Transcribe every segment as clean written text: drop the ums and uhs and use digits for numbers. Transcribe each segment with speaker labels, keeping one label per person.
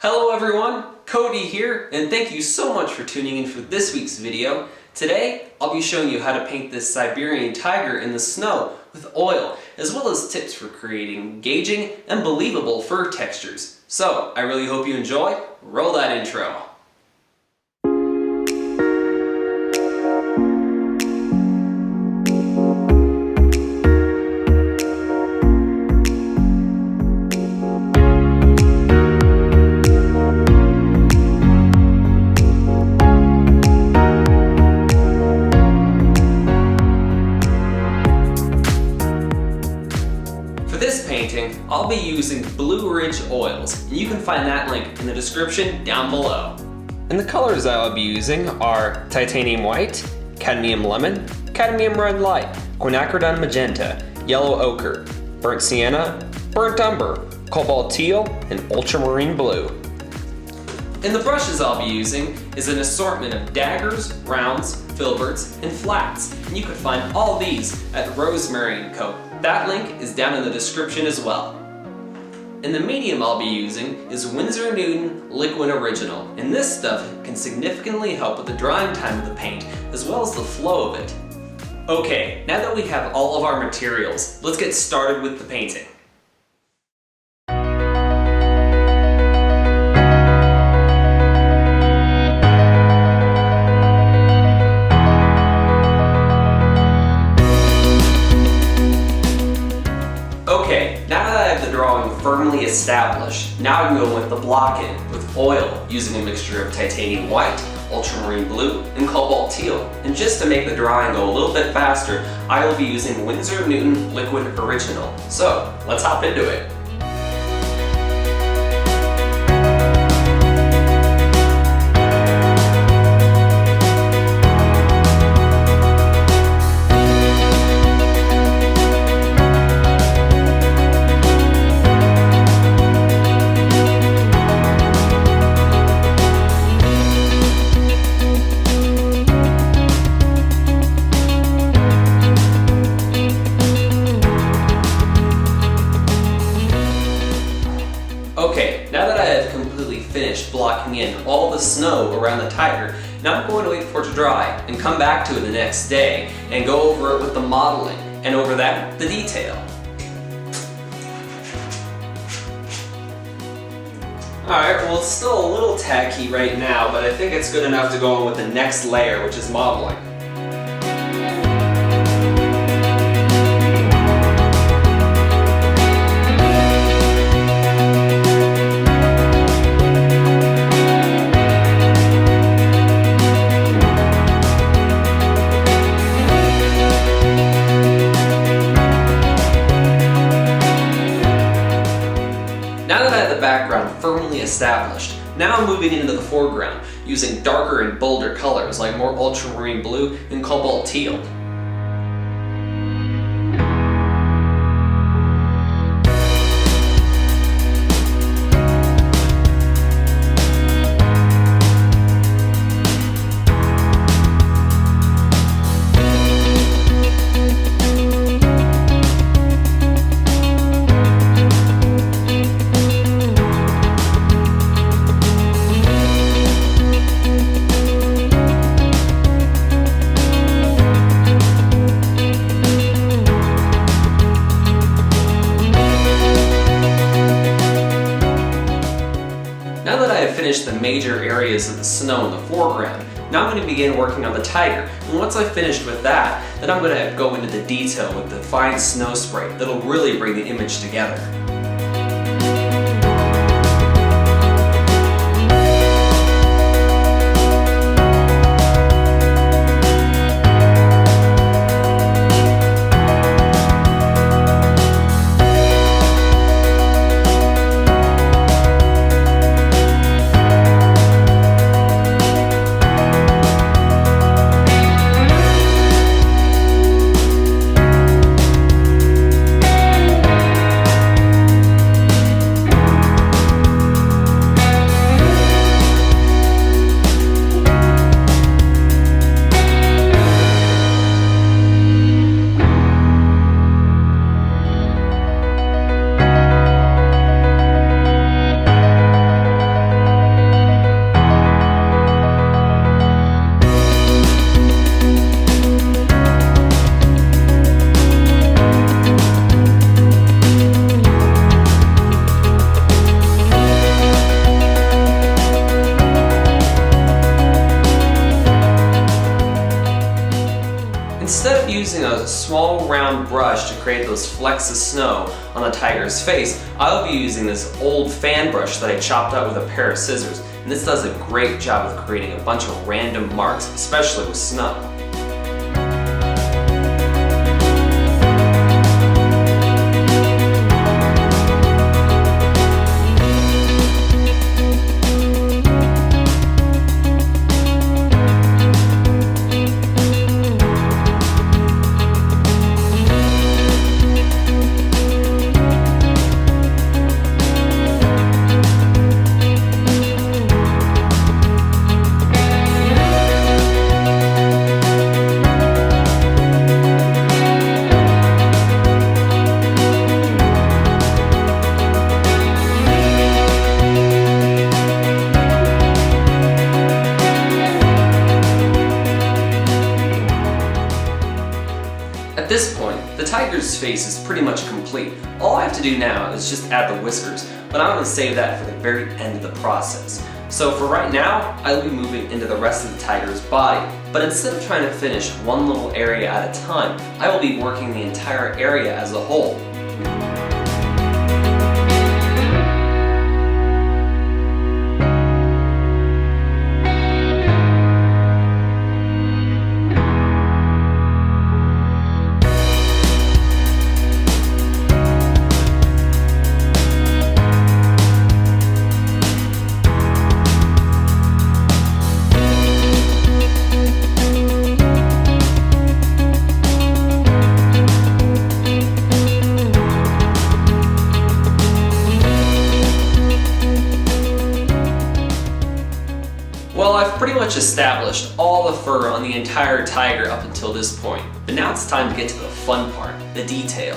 Speaker 1: Hello everyone, Cody here, and thank you so much for tuning in for this week's video. Today, I'll be showing you how to paint this Siberian tiger in the snow with oil, as well as tips for creating engaging and believable fur textures. So, I really hope you enjoy. Roll that intro. I'll be using Blue Ridge oils, and you can find that link in the description down below. And the colors that I'll be using are titanium white, cadmium lemon, cadmium red light, quinacridone magenta, yellow ochre, burnt sienna, burnt umber, cobalt teal, and ultramarine blue. And the brushes I'll be using is an assortment of daggers, rounds, filberts, and flats, and you can find all these at Rosemary & Co. That link is down in the description as well. And the medium I'll be using is Winsor & Newton Liquid Original, and this stuff can significantly help with the drying time of the paint, as well as the flow of it. Okay, now that we have all of our materials, let's get started with the painting. Now that I have the drawing firmly established, now I'm going with the block-in with oil using a mixture of titanium white, ultramarine blue, and cobalt teal. And just to make the drawing go a little bit faster, I will be using Winsor & Newton Liquid Original. So, let's hop into it. Okay, now that I have completely finished blocking in all the snow around the tiger, now I'm going to wait for it to dry and come back to it the next day and go over it with the modeling, and over that, the detail. Alright, well it's still a little tacky right now, but I think it's good enough to go on with the next layer, which is modeling. Now that I have the background firmly established, now I'm moving into the foreground using darker and bolder colors like more ultramarine blue and cobalt teal. Now that I have finished the major areas of the snow in the foreground, now I'm going to begin working on the tiger. And once I've finished with that, then I'm going to go into the detail with the fine snow spray that'll really bring the image together. a small round brush to create those flecks of snow on the tiger's face, I'll be using this old fan brush that I chopped out with a pair of scissors. And this does a great job of creating a bunch of random marks, especially with snow. At this point, the tiger's face is pretty much complete. All I have to do now is just add the whiskers, but I'm going to save that for the very end of the process. So for right now, I'll be moving into the rest of the tiger's body, but instead of trying to finish one little area at a time, I will be working the entire area as a whole. Well, I've pretty much established all the fur on the entire tiger up until this point, but now it's time to get to the fun part, the detail.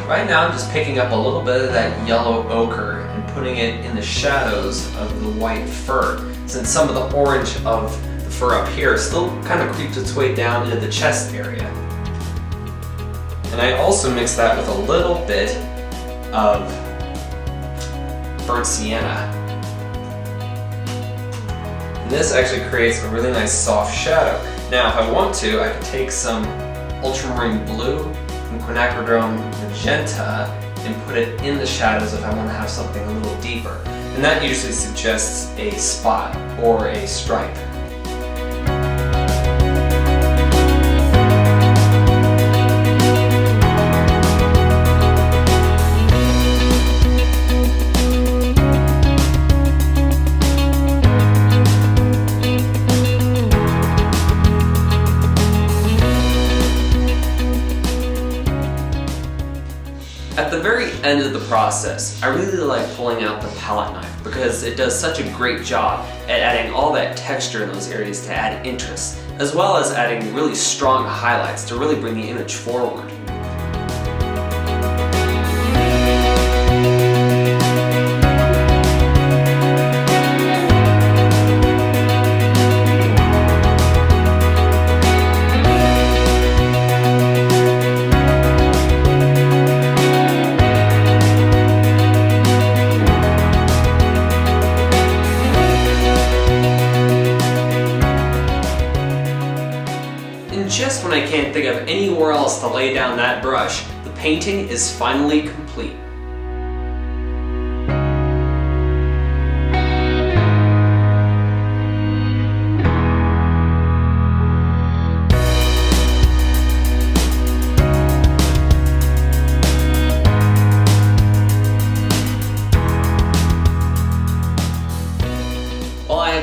Speaker 1: Right now I'm just picking up a little bit of that yellow ochre and putting it in the shadows of the white fur, since some of the orange of the fur up here still kind of creeps its way down into the chest area. And I also mix that with a little bit of burnt sienna. And this actually creates a really nice soft shadow. Now if I want to, I can take some ultramarine blue and quinacridone magenta and put it in the shadows if I want to have something a little deeper. And that usually suggests a spot or a stripe. At the very end of the process, I really like pulling out the palette knife because it does such a great job at adding all that texture in those areas to add interest, as well as adding really strong highlights to really bring the image forward. Just when I can't think of anywhere else to lay down that brush, the painting is finally complete.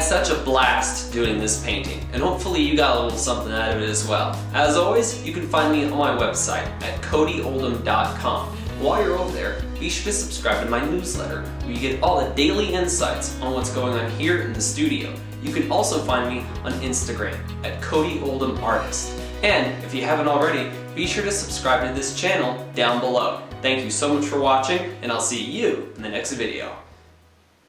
Speaker 1: had such a blast doing this painting, and hopefully you got a little something out of it as well. As always, you can find me on my website at codyoldham.com. While you're over there, be sure to subscribe to my newsletter, where you get all the daily insights on what's going on here in the studio. You can also find me on Instagram at CodyOldhamArtist. And if you haven't already, be sure to subscribe to this channel down below. Thank you so much for watching, and I'll see you in the next video.